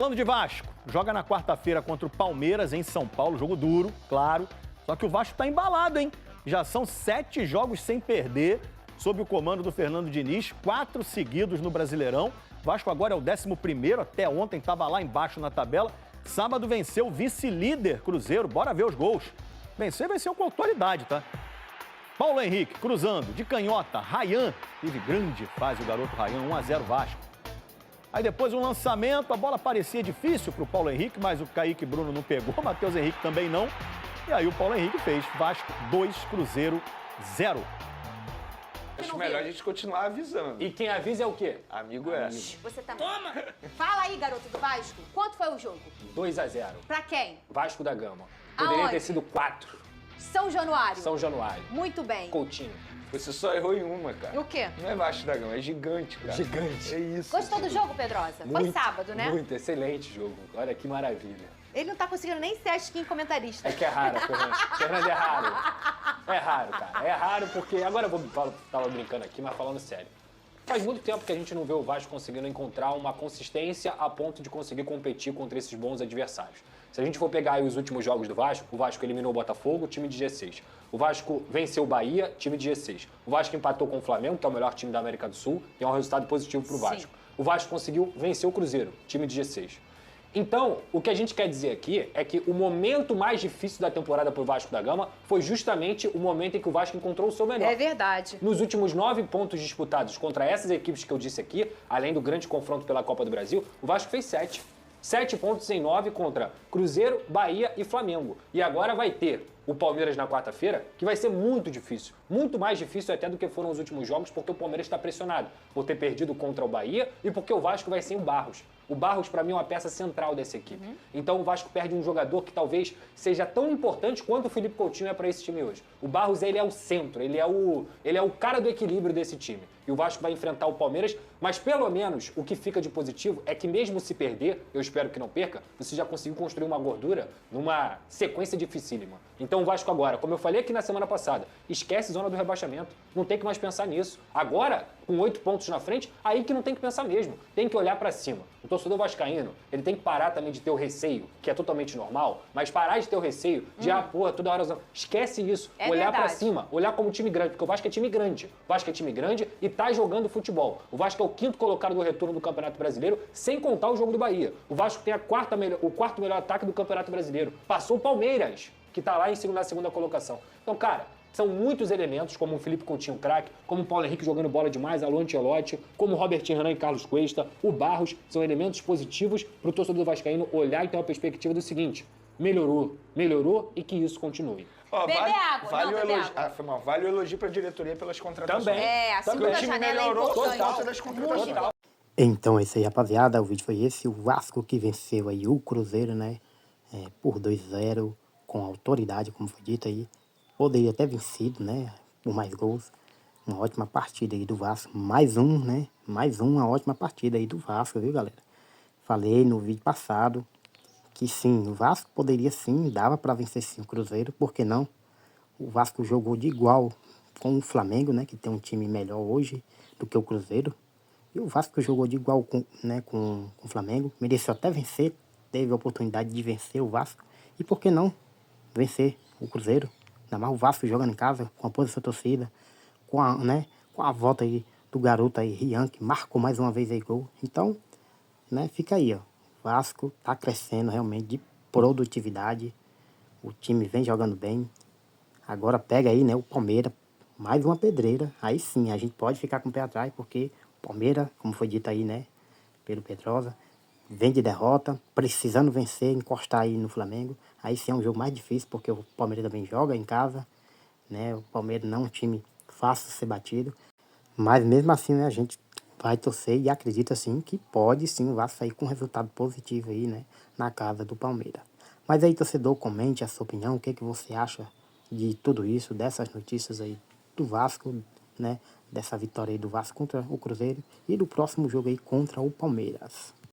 Falando de Vasco, joga na quarta-feira contra o Palmeiras em São Paulo, jogo duro, claro. Só que o Vasco tá embalado, hein? Já são 7 jogos sem perder, sob o comando do Fernando Diniz, 4 seguidos no Brasileirão. Vasco agora é o 11º, até ontem estava lá embaixo na tabela. Sábado venceu o vice-líder Cruzeiro, bora ver os gols. Venceu com autoridade, tá? Paulo Henrique cruzando, de canhota, Ryan, teve grande fase o garoto Ryan, 1-0 Vasco. Aí depois um lançamento, a bola parecia difícil para o Paulo Henrique, mas o Kaique Bruno não pegou, o Matheus Henrique também não. E aí o Paulo Henrique fez, Vasco 2, Cruzeiro 0. Acho melhor a gente continuar avisando. E quem avisa é o quê? Amigo é. Você também. Toma! Fala aí, garoto do Vasco. Quanto foi o jogo? 2-0. Pra quem? Vasco da Gama. Poderia Aonde? ter sido 4. São Januário. São Januário. Muito bem. Coutinho. Você só errou em uma, cara. O quê? Não é Vasco da Gama, é gigante, cara. Gigante. É isso. Gostou do jogo, Pedrosa? Foi sábado, né? Muito, excelente jogo. Olha que maravilha. Ele não tá conseguindo nem ser skin comentarista. É que é raro, Fernando. Fernando, é raro. É raro, cara. É raro porque... Agora eu tava brincando aqui, mas falando sério. Faz muito tempo que a gente não vê o Vasco conseguindo encontrar uma consistência a ponto de conseguir competir contra esses bons adversários. Se a gente for pegar aí os últimos jogos do Vasco, o Vasco eliminou o Botafogo, time de G6. O Vasco venceu o Bahia, time de G6. O Vasco empatou com o Flamengo, que é o melhor time da América do Sul, e é um resultado positivo pro Vasco. O Vasco conseguiu vencer o Cruzeiro, time de G6. Então, o que a gente quer dizer aqui é que o momento mais difícil da temporada pro Vasco da Gama foi justamente o momento em que o Vasco encontrou o seu melhor. É verdade. Nos últimos 9 pontos disputados contra essas equipes que eu disse aqui, além do grande confronto pela Copa do Brasil, o Vasco fez 7. 7 pontos em 9 contra Cruzeiro, Bahia e Flamengo. E agora vai ter o Palmeiras na quarta-feira, que vai ser muito difícil. Muito mais difícil até do que foram os últimos jogos, porque o Palmeiras está pressionado por ter perdido contra o Bahia e porque o Vasco vai sem o Barros. O Barros, para mim, é uma peça central dessa equipe. Então o Vasco perde um jogador que talvez seja tão importante quanto o Felipe Coutinho é para esse time hoje. O Barros, ele é o centro, ele é o cara do equilíbrio desse time. E o Vasco vai enfrentar o Palmeiras, mas pelo menos o que fica de positivo é que mesmo se perder, eu espero que não perca, você já conseguiu construir uma gordura numa sequência dificílima. Então o Vasco agora, como eu falei aqui na semana passada, esquece zona do rebaixamento. Não tem que mais pensar nisso. Agora, com 8 pontos na frente, aí que não tem que pensar mesmo. Tem que olhar para cima. O torcedor vascaíno, ele tem que parar também de ter o receio, que é totalmente normal, mas parar de ter o receio de, toda hora... Esquece isso. É olhar para verdade. cima, olhar como time grande, porque o Vasco é time grande. O Vasco é time grande e tá jogando futebol. O Vasco é o 5º colocado do retorno do Campeonato Brasileiro, sem contar o jogo do Bahia. O Vasco tem o quarto melhor ataque do Campeonato Brasileiro. Passou o Palmeiras, que tá lá na segunda colocação. Então, cara, são muitos elementos, como o Felipe Coutinho craque, como o Paulo Henrique jogando bola demais, Alô Ancelotti, como o Robert Renan e Carlos Cuesta, o Barros, são elementos positivos para o torcedor vascaíno olhar e ter uma perspectiva do seguinte: melhorou e que isso continue. Ó, Beber água, vale não, o beber elogio. água. Foi mal. Vale o elogio pra diretoria pelas contratações. Também. A Porque segunda o time janela é melhorou por importante. conta das contratações. Total. Então é isso aí, rapaziada. O vídeo foi esse. O Vasco que venceu aí o Cruzeiro, né? Por 2-0, com autoridade, como foi dito aí. Poderia ter vencido, né? Por mais gols. Uma ótima partida aí do Vasco. Mais uma ótima partida aí do Vasco, viu, galera? Falei no vídeo passado que sim, o Vasco poderia sim, dava para vencer sim o Cruzeiro. Por que não? O Vasco jogou de igual com o Flamengo, né? Que tem um time melhor hoje do que o Cruzeiro. E o Vasco jogou de igual com o Flamengo. Mereceu até vencer. Teve a oportunidade de vencer o Vasco. E por que não vencer o Cruzeiro? Ainda mais o Vasco jogando em casa, com a apoio da sua torcida. Com a volta aí do garoto aí, Ryan, que marcou mais uma vez aí gol. Então, né, fica aí, ó. O Vasco tá crescendo realmente de produtividade. O time vem jogando bem. Agora pega aí, né, o Palmeiras, mais uma pedreira. Aí sim, a gente pode ficar com o pé atrás, porque o Palmeiras, como foi dito aí, né, pelo Pedrosa, vem de derrota, precisando vencer, encostar aí no Flamengo. Aí sim é um jogo mais difícil, porque o Palmeiras também joga em casa, né, o Palmeiras não é um time fácil de ser batido. Mas mesmo assim, né, a gente vai torcer e acredita sim que pode sim o Vasco sair com um resultado positivo aí, né, na casa do Palmeiras. Mas aí, torcedor, comente a sua opinião, o que você acha de tudo isso, dessas notícias aí do Vasco, né, dessa vitória aí do Vasco contra o Cruzeiro e do próximo jogo aí contra o Palmeiras.